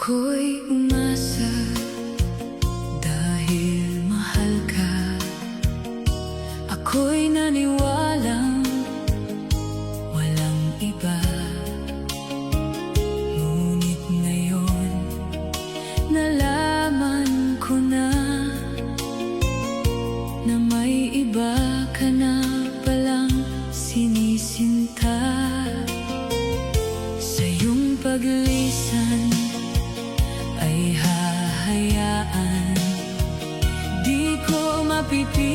Ako'y umasa dahil mahal ka. Ako'y naniwalang walang iba. Ngunit ngayon nalaman ko na may iba ka na palang sinisinta. Sa iyong paglisan ay hahayaan, di ko mapipigilan